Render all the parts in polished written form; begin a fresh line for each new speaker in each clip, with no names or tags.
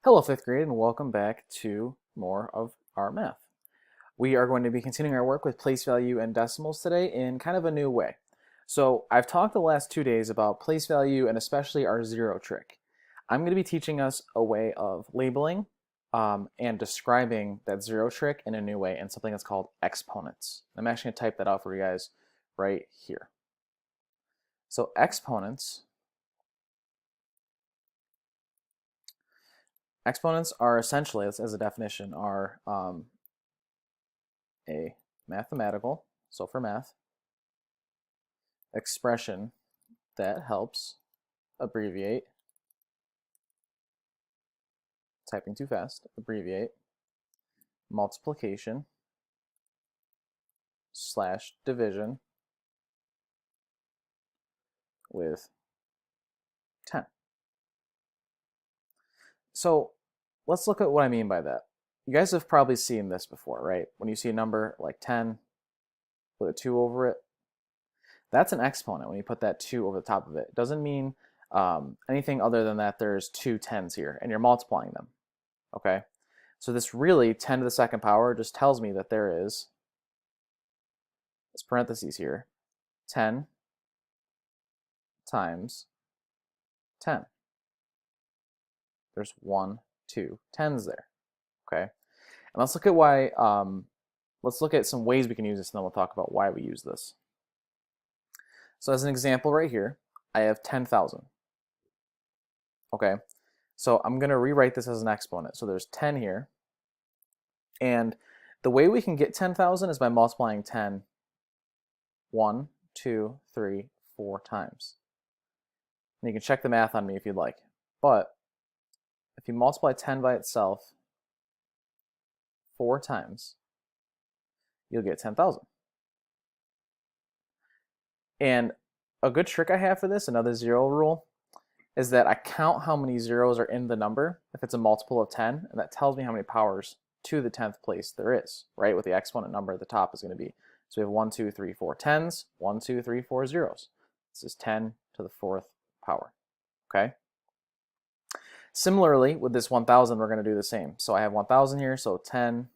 Hello, fifth grade, and welcome back to more of our math. We are going to be continuing our work with place value and decimals today in kind of a new way. So I've talked the last 2 days about place value and especially our zero trick. I'm going to be teaching us a way of labeling and describing that zero trick in a new way in something that's called exponents. I'm actually going to type that out for you guys right here. So exponents are essentially, as a definition, are a mathematical, so for math, expression that helps abbreviate, typing too fast, abbreviate, multiplication / division with 10. So let's look at what I mean by that. You guys have probably seen this before, right? When you see a number like 10 with a 2 over it, that's an exponent when you put that 2 over the top of it. It doesn't mean anything other than that there's two 10s here and you're multiplying them, okay? So this really 10 to the second power just tells me that there is, this parentheses here, 10 times 10. There's 1, 2 10s there, okay? And let's look at why, let's look at some ways we can use this, and then we'll talk about why we use this. So as an example right here, I have 10,000, okay? So I'm gonna rewrite this as an exponent. So there's 10 here, and the way we can get 10,000 is by multiplying 10 1, 2, 3, 4 times. And you can check the math on me if you'd like, but if you multiply 10 by itself 4 times, you'll get 10,000. And a good trick I have for this, another zero rule, is that I count how many zeros are in the number if it's a multiple of 10, and that tells me how many powers to the 10th place there is, right? What the exponent number at the top is going to be. So we have 1, 2, 3, 4 10s, 1, 2, 3, 4 zeros. This is 10 to the 4th power, okay? Similarly, with this 1,000, we're going to do the same. So I have 1,000 here, so 10,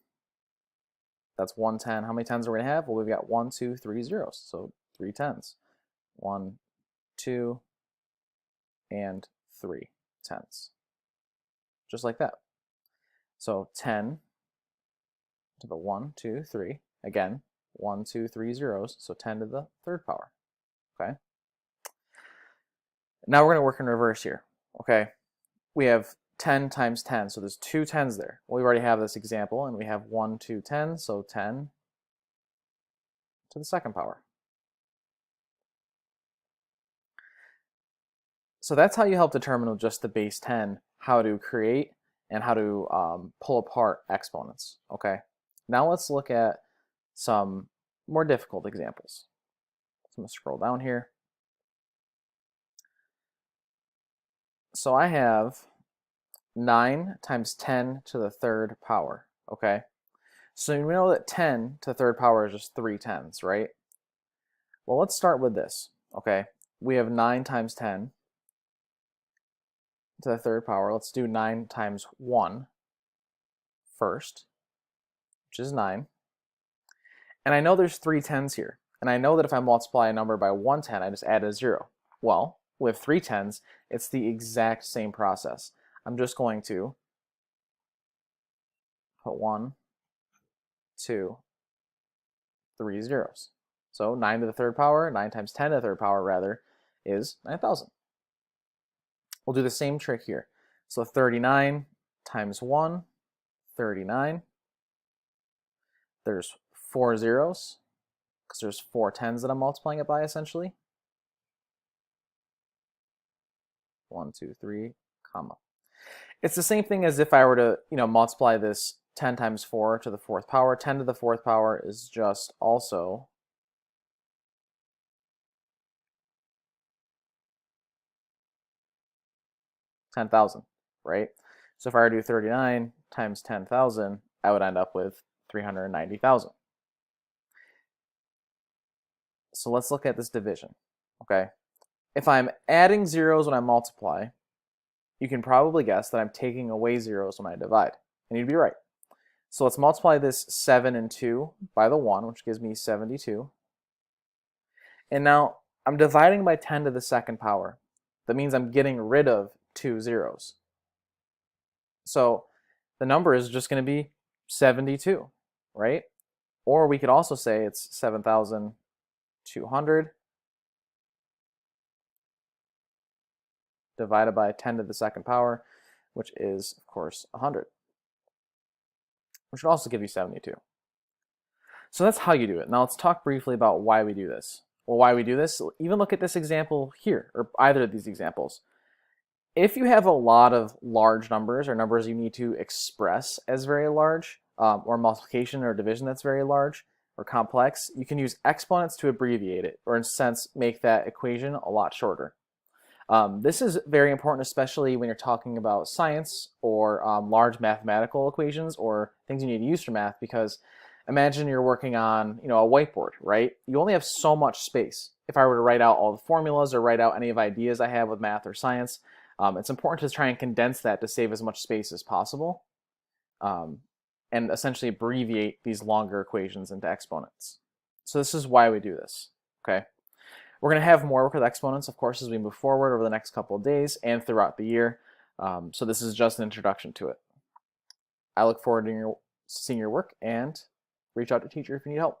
that's 110. How many 10s are we going to have? Well, we've got 1, 2, 3 zeros, so 3 10s. 1, 2, and 3 10s. Just like that. So 10 to the 1, 2, 3. Again, 1, 2, 3 zeros, so 10 to the 3rd power, okay? Now we're going to work in reverse here, okay? We have 10 times 10, so there's 2 10s there. Well, we already have this example, and we have 1, 2, 10, so 10 to the 2nd power. So that's how you help determine with just the base 10 how to create and how to pull apart exponents, okay? Now let's look at some more difficult examples. So I'm going to scroll down here. So I have 9 times 10 to the 3rd power, okay? So we know that 10 to the 3rd power is just 3 10s, right? Well, let's start with this, okay? We have 9 times 10 to the 3rd power. Let's do 9 times 1 first, which is 9. And I know there's 3 10s here. And I know that if I multiply a number by 1 10, I just add a 0. Well, with 3 10s, it's the exact same process. I'm just going to put 1, 2, 3 zeros. So 9 to the 3rd power, 9 times 10 to the 3rd power rather, is 9,000. We'll do the same trick here. So 39 times 1, 39. There's 4 zeros, because there's 4 10s that I'm multiplying it by, essentially. 1, 2, 3, comma. It's the same thing as if I were to, multiply this 10 times 4 to the 4th power. 10 to the 4th power is just also 10,000, right? So if I were to do 39 times 10,000, I would end up with 390,000. So let's look at this division, okay? If I'm adding zeros when I multiply, you can probably guess that I'm taking away zeros when I divide. And you'd be right. So let's multiply this 7 and 2 by the 1, which gives me 72. And now I'm dividing by 10 to the second power. That means I'm getting rid of 2 zeros. So the number is just going to be 72, right? Or we could also say it's 7,200 divided by 10 to the second power, which is, of course, 100, which would also give you 72. So that's how you do it. Now let's talk briefly about why we do this. Well, why we do this, even look at this example here, or either of these examples. If you have a lot of large numbers, or numbers you need to express as very large, or multiplication or division that's very large or complex, you can use exponents to abbreviate it, or in a sense, make that equation a lot shorter. This is very important, especially when you're talking about science or large mathematical equations or things you need to use for math, because imagine you're working on a whiteboard, right? You only have so much space. If I were to write out all the formulas or write out any of ideas I have with math or science, it's important to try and condense that to save as much space as possible, and essentially abbreviate these longer equations into exponents. So this is why we do this, okay? We're going to have more work with exponents, of course, as we move forward over the next couple of days and throughout the year. So this is just an introduction to it. I look forward to seeing your work, and reach out to your teacher if you need help.